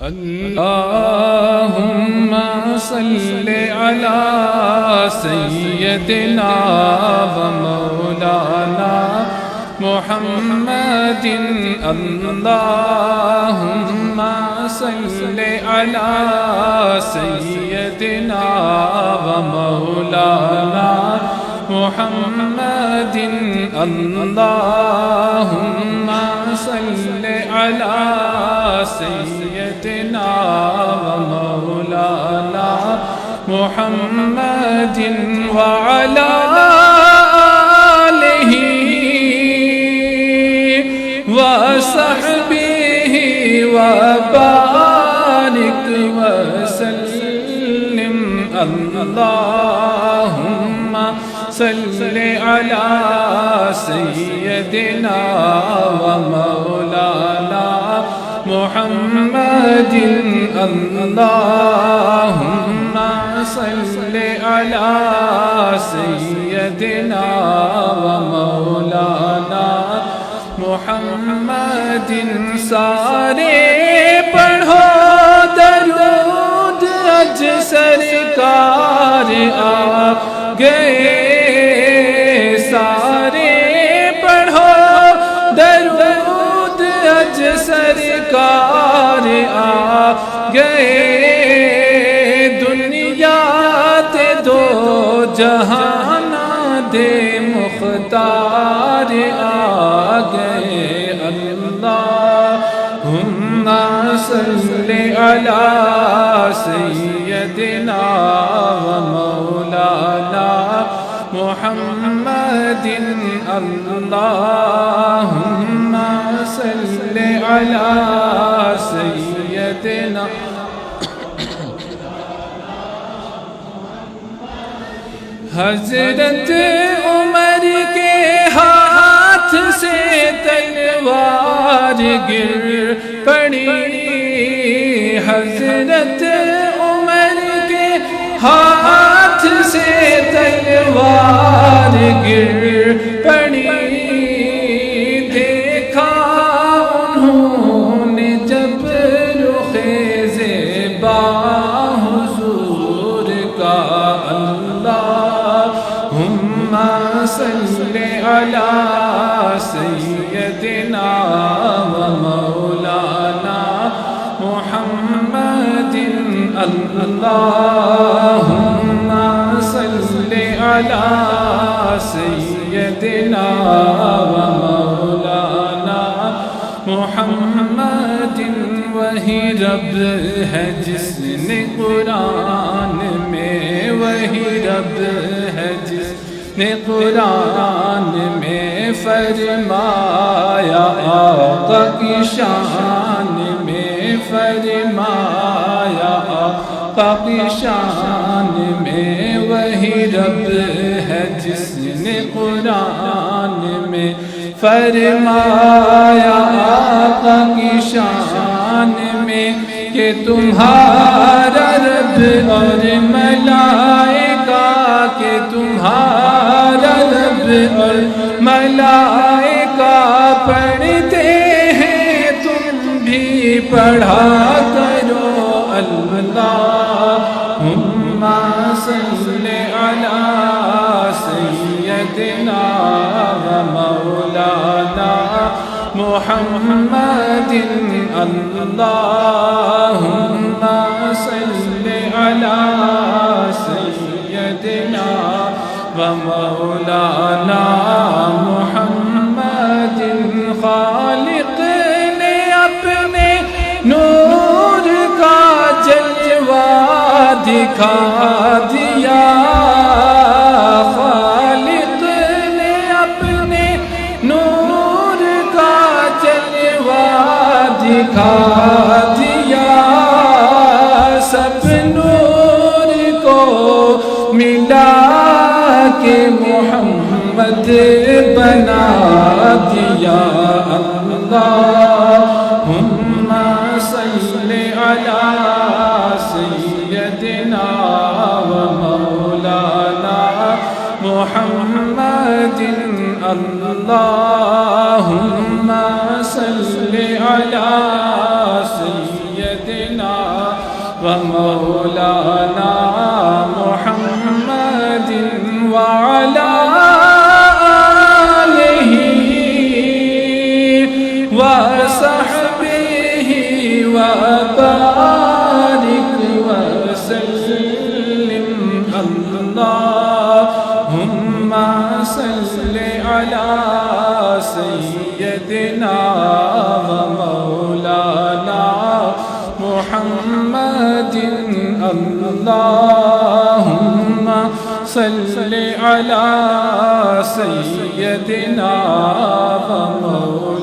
اللهم صل على سيدنا ومولانا محمد اللهم صل على سيدنا ومولانا محمد اللهم صل على سيدنا ومولانا محمد وعلى آله وصحبه وبارك وسلم اللهم صل على سيدنا ومولانا محمد اللهم صل على سيدنا ومولانا محمد سارے پڑھو درود اج سرکار آ گئے سارے پڑھو درود اج سرکار آ گئے دنیا تے دو جہان دے مختار آ گئے اللہم صل علی سیدنا ومولانا محمد اللہم صل علی سیدنا حضرت عمر کے ہاتھ سے تلوار گر پڑی حضرت عمر کے ہاتھ سے تلوار گر پڑی دیکھا انہوں نے جب رخ زیبا حضور کا اللہم صل علی سیدنا ومولانا محمد اللہم صل علی سیدنا ومولانا محمد وہی رب ہے جس نے قرآن میں وہی رب ہے جس نے قرآن میں فرمایا آقا کی شان میں فرمایا آقا کی شان میں وہی رب ہے جس نے قرآن میں فرمایا آقا کی شان میں کہ تمہارا رب اور ملائکہ کہ تمہارا رب اور ملائکہ پڑھتے ہیں تم بھی پڑھا کرو اللہم صل علی سیدنا ومولانا محمد اللہم صل علی سیدنا ومولانا محمد خالق نے اپنے نور کا جلوہ دکھا دیا خالق نے اپنے نور کا جلوہ دکھا دیا سب نور کو ملا کہ محمد بنا دیا اللہم صل علی سیدنا ومولانا محمد اللہم صل علی سیدنا ومولانا محمد وعلى آله وصحبه وبارك وسلم اللهم صل على سيدنا ومولانا محمد اللهم صل على سيدنا ومولانا